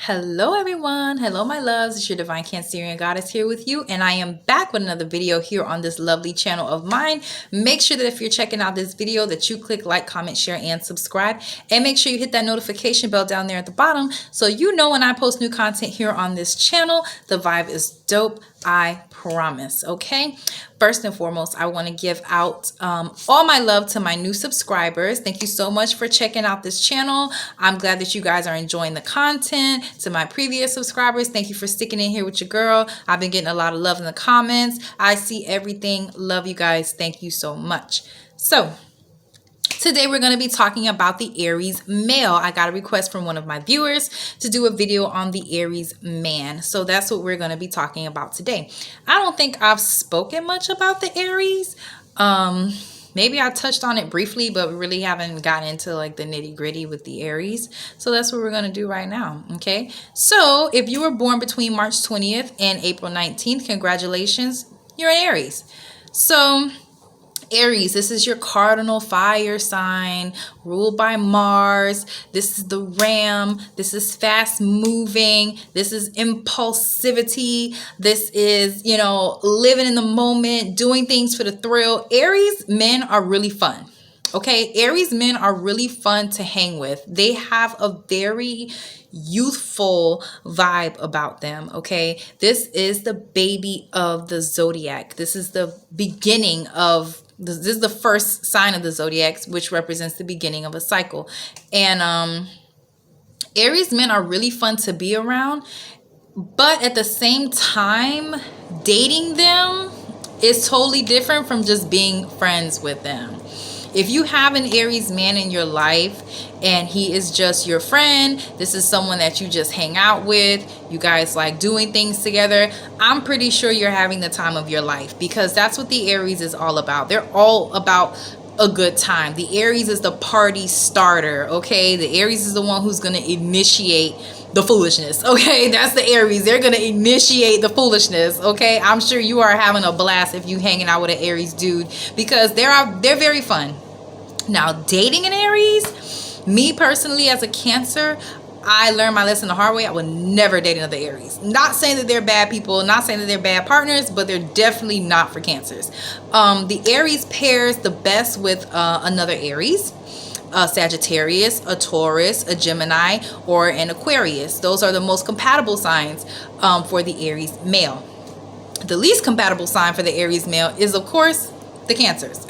Hello everyone. Hello my loves. It's your divine Cancerian goddess here with you, and I am back with another video here on this lovely channel of mine. Make sure that if you're checking out this video that you click like, comment, share, and subscribe, and make sure you hit that notification bell down there at the bottom so you know when I post new content here on this channel. The vibe is dope, I promise. Okay, first and foremost, I want to give out all my love to my new subscribers. Thank you so much for checking out this channel. I'm glad that you guys are enjoying the content. To my previous subscribers, thank you for sticking in here with your girl. I've been getting a lot of love in the comments. I see everything. Love you guys. Thank you so much. So today we're going to be talking about the Aries male. I got a request from one of my viewers to do a video on the Aries man. So that's what we're going to be talking about today. I don't think I've spoken much about the Aries. Maybe I touched on it briefly, but we really haven't gotten into like the nitty gritty with the Aries. So that's what we're going to do right now. Okay. So if you were born between March 20th and April 19th, congratulations, you're an Aries. So Aries, this is your cardinal fire sign, ruled by Mars. This is the ram. This is fast moving. This is impulsivity. This is, living in the moment, doing things for the thrill. Aries men are really fun. Okay, Aries men are really fun to hang with. They have a very youthful vibe about them. Okay, this is the baby of the zodiac. This is the beginning of this is the first sign of the zodiac, which represents the beginning of a cycle. And Aries men are really fun to be around, but at the same time, dating them is totally different from just being friends with them. If you have an Aries man in your life and he is just your friend, this is someone that you just hang out with, you guys like doing things together, I'm pretty sure you're having the time of your life, because that's what the Aries is all about. They're all about a good time. The Aries is the party starter, okay? The Aries is the one who's going to initiate the foolishness, okay? That's the Aries. They're going to initiate the foolishness, okay? I'm sure you are having a blast if you hanging out with an Aries dude, because they're very fun. Now, dating an Aries, me personally as a Cancer, I learned my lesson the hard way. I would never date another Aries. Not saying that they're bad people, not saying that they're bad partners, but they're definitely not for Cancers. The Aries pairs the best with another Aries, a Sagittarius, a Taurus, a Gemini, or an Aquarius. Those are the most compatible signs for the Aries male. The least compatible sign for the Aries male is, of course, the Cancers.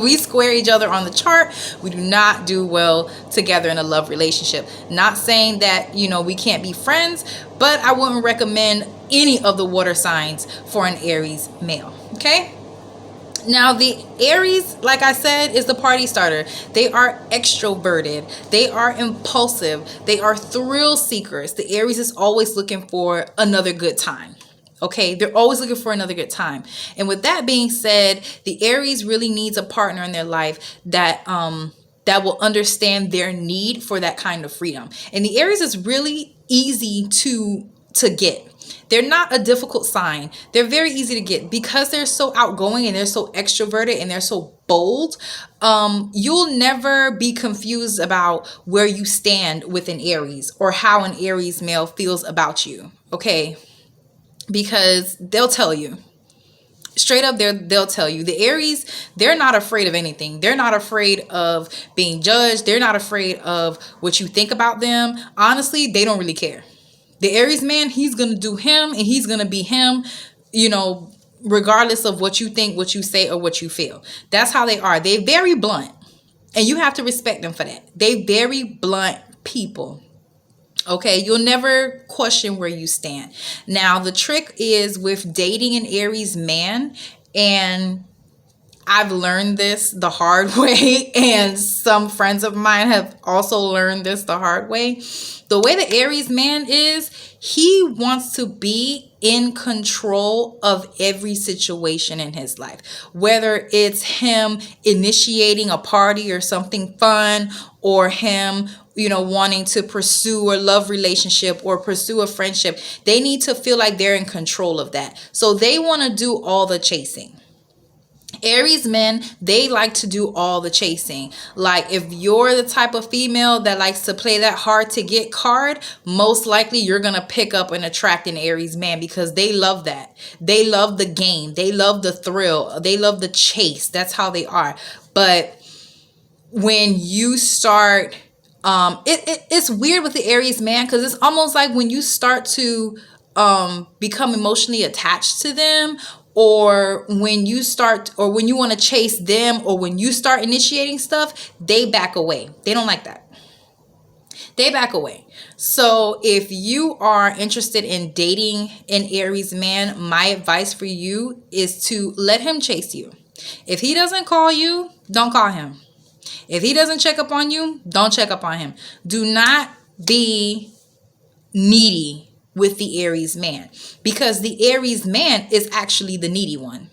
We square each other on the chart. We do not do well together in a love relationship. Not saying that, we can't be friends, but I wouldn't recommend any of the water signs for an Aries male. Okay. Now, the Aries, like I said, is the party starter. They are extroverted. They are impulsive. They are thrill seekers. The Aries is always looking for another good time. Okay, they're always looking for another good time. And with that being said, the Aries really needs a partner in their life that will understand their need for that kind of freedom. And the Aries is really easy to get. They're not a difficult sign. They're very easy to get because they're so outgoing and they're so extroverted and they're so bold. You'll never be confused about where you stand with an Aries or how an Aries male feels about you. Okay. Because they'll tell you straight up. They'll tell you. The Aries, they're not afraid of anything. They're not afraid of being judged. They're not afraid of what you think about them. Honestly, they don't really care. The Aries man, he's going to do him and he's going to be him, regardless of what you think, what you say, or what you feel. That's how they are. They're very blunt, and you have to respect them for that. They very blunt people. Okay, you'll never question where you stand. Now, the trick is with dating an Aries man, and I've learned this the hard way, and some friends of mine have also learned this the hard way. The way the Aries man is, he wants to be in control of every situation in his life, whether it's him initiating a party or something fun, or him wanting to pursue a love relationship or pursue a friendship. They need to feel like they're in control of that. So they want to do all the chasing. Aries men, they like to do all the chasing. Like if you're the type of female that likes to play that hard to get card, most likely you're going to pick up and attract an Aries man because they love that. They love the game. They love the thrill. They love the chase. That's how they are. But when you start, it's weird with the Aries man because it's almost like when you start to become emotionally attached to them, or when you start, or when you want to chase them, or when you start initiating stuff, they back away. They don't like that. They back away. So if you are interested in dating an Aries man, my advice for you is to let him chase you. If he doesn't call you, don't call him. If he doesn't check up on you, don't check up on him. Do not be needy with the Aries man, because the Aries man is actually the needy one.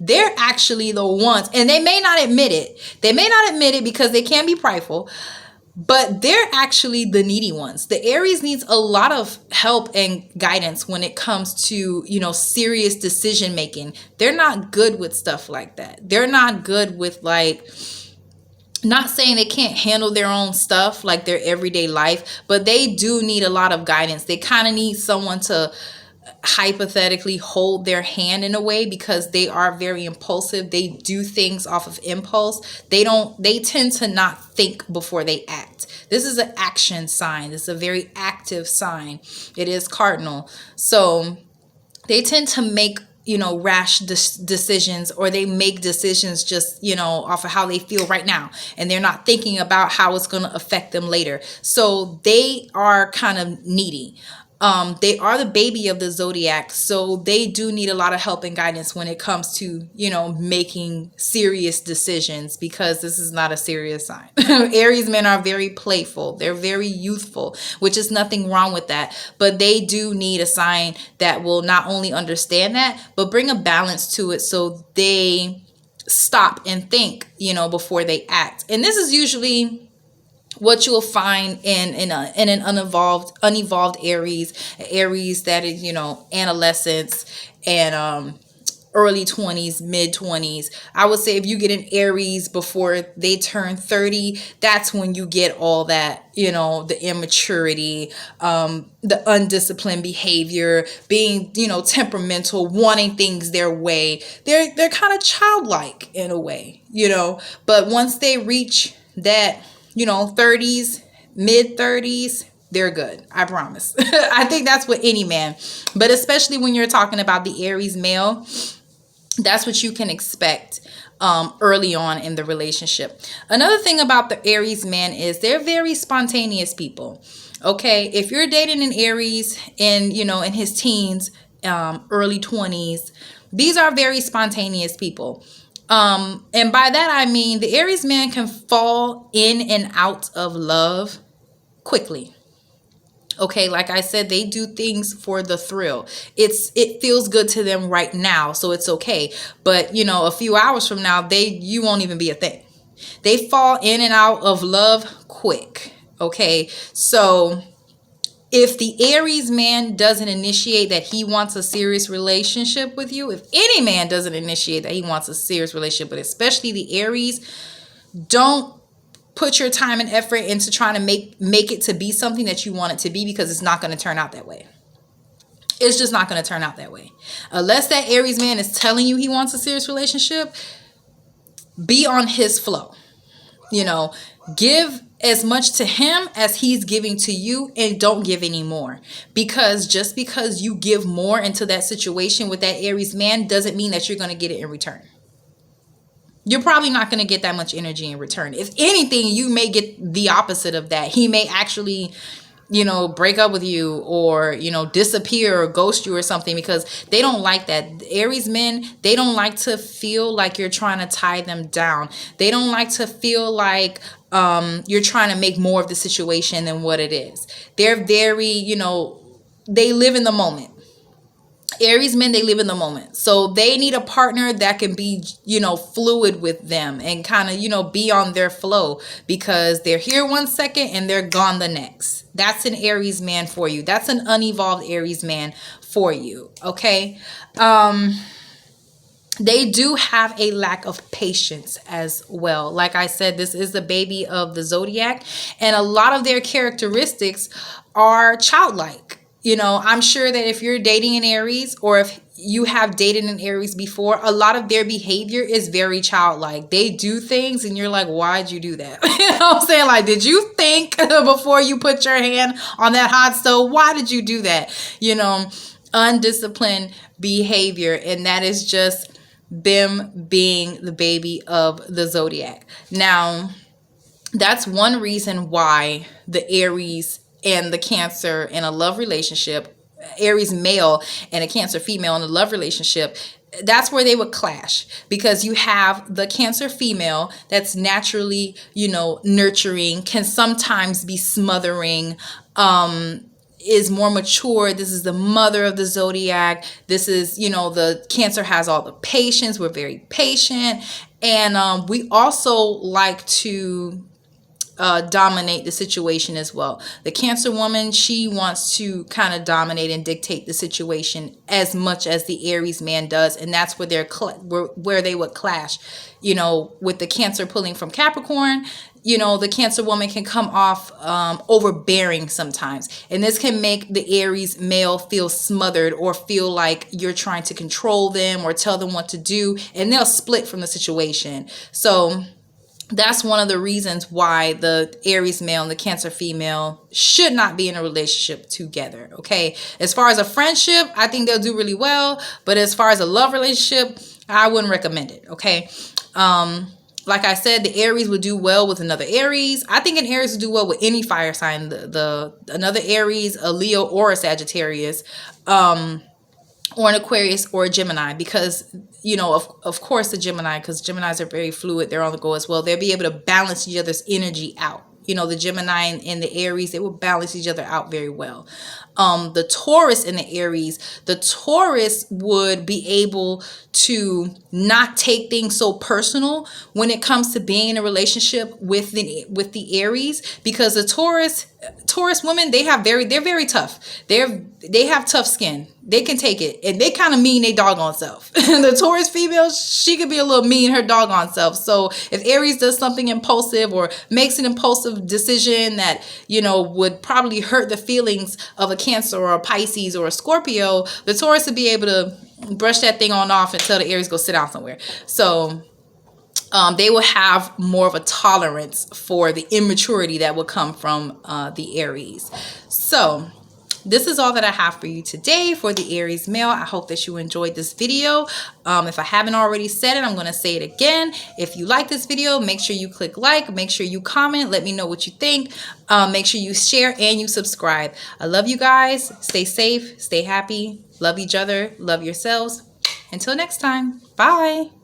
They're actually the ones, and they may not admit it. They may not admit it because they can be prideful, but they're actually the needy ones. The Aries needs a lot of help and guidance when it comes to, serious decision making. They're not good with stuff like that. They're not good with, like, not saying they can't handle their own stuff, like their everyday life, but they do need a lot of guidance. They kind of need someone to hypothetically hold their hand in a way, because they are very impulsive. They do things off of impulse. They tend to not think before they act. This is an action sign. This is a very active sign. It is cardinal. So they tend to make rash decisions, or they make decisions just off of how they feel right now, and they're not thinking about how it's going to affect them later. So they are kind of needy. They are the baby of the zodiac, so they do need a lot of help and guidance when it comes to, making serious decisions, because this is not a serious sign. Aries men are very playful. They're very youthful, which is nothing wrong with that. But they do need a sign that will not only understand that, but bring a balance to it, so they stop and think, before they act. And this is usually what you'll find in an unevolved Aries that is, adolescence and early 20s, mid 20s. I would say if you get an Aries before they turn 30, that's when you get all that, the immaturity, the undisciplined behavior, being, temperamental, wanting things their way. They're kind of childlike in a way, but once they reach that 30s, mid 30s, they're good. I promise. I think that's what any man, but especially when you're talking about the Aries male, that's what you can expect early on in the relationship. Another thing about the Aries man is they're very spontaneous people. Okay. If you're dating an Aries in his teens, early 20s, these are very spontaneous people. And by that, I mean, the Aries man can fall in and out of love quickly. Okay, like I said, they do things for the thrill. It feels good to them right now, so it's okay. But a few hours from now, you won't even be a thing. They fall in and out of love quick. Okay, so if the Aries man doesn't initiate that he wants a serious relationship with you, if any man doesn't initiate that he wants a serious relationship with, especially the Aries, don't put your time and effort into trying to make it to be something that you want it to be, because it's not going to turn out that way. It's just not going to turn out that way. Unless that Aries man is telling you he wants a serious relationship, be on his flow. Give as much to him as he's giving to you, and don't give any more, because just because you give more into that situation with that Aries man doesn't mean that you're going to get it in return. You're probably not going to get that much energy in return. If anything, you may get the opposite of that. He may actually break up with you, or, disappear or ghost you or something, because they don't like that. Aries men, they don't like to feel like you're trying to tie them down. They don't like to feel like you're trying to make more of the situation than what it is. They're very, they live in the moment. Aries men, they live in the moment. So they need a partner that can be, fluid with them and kind of, be on their flow, because they're here one second and they're gone the next. That's an Aries man for you. That's an unevolved Aries man for you. Okay. they do have a lack of patience as well. Like I said, this is the baby of the zodiac, and a lot of their characteristics are childlike. You know, I'm sure that if you're dating an Aries, or if you have dated an Aries before, a lot of their behavior is very childlike. They do things and you're like, why'd you do that? You know what I'm saying? Like, did you think before you put your hand on that hot stove? Why did you do that? You know, undisciplined behavior. And that is just them being the baby of the zodiac. Now, that's one reason why the Aries and the Cancer in a love relationship, Aries male and a Cancer female in a love relationship, that's where they would clash, because you have the Cancer female that's naturally, you know, nurturing, can sometimes be smothering, is more mature. This is the mother of the zodiac. This is, you know, the Cancer has all the patience. We're very patient. And we also like to dominate the situation as well. The Cancer woman, she wants to kind of dominate and dictate the situation as much as the Aries man does, and that's where where they would clash. You know, with the Cancer pulling from Capricorn, you know, the Cancer woman can come off overbearing sometimes, and this can make the Aries male feel smothered or feel like you're trying to control them or tell them what to do, and they'll split from the situation. So that's one of the reasons why the Aries male and the Cancer female should not be in a relationship together. Okay. As far as a friendship, I think they'll do really well. But as far as a love relationship, I wouldn't recommend it. Okay. Like I said, the Aries would do well with another Aries. I think an Aries would do well with any fire sign. The another Aries, a Leo, or a Sagittarius. Or an Aquarius or a Gemini, because, you know, of course the Gemini, because Geminis are very fluid, they're on the go as well. They'll be able to balance each other's energy out. You know, the Gemini and the Aries, they will balance each other out very well. The Taurus and the Aries, the Taurus would be able to not take things so personal when it comes to being in a relationship with the Aries, because the Taurus women, they're very tough. They have tough skin. They can take it, and they kind of mean they doggone self. The Taurus female, she could be a little mean her doggone self. So if Aries does something impulsive or makes an impulsive decision that, you know, would probably hurt the feelings of a Cancer or a Pisces or a Scorpio, the Taurus would be able to brush that thing on off and tell the Aries go sit down somewhere. So they will have more of a tolerance for the immaturity that will come from the Aries. So this is all that I have for you today for the Aries male. I hope that you enjoyed this video. If I haven't already said it, I'm going to say it again. If you like this video, make sure you click like, make sure you comment, let me know what you think. Make sure you share and you subscribe. I love you guys. Stay safe, stay happy, love each other, love yourselves. Until next time, bye.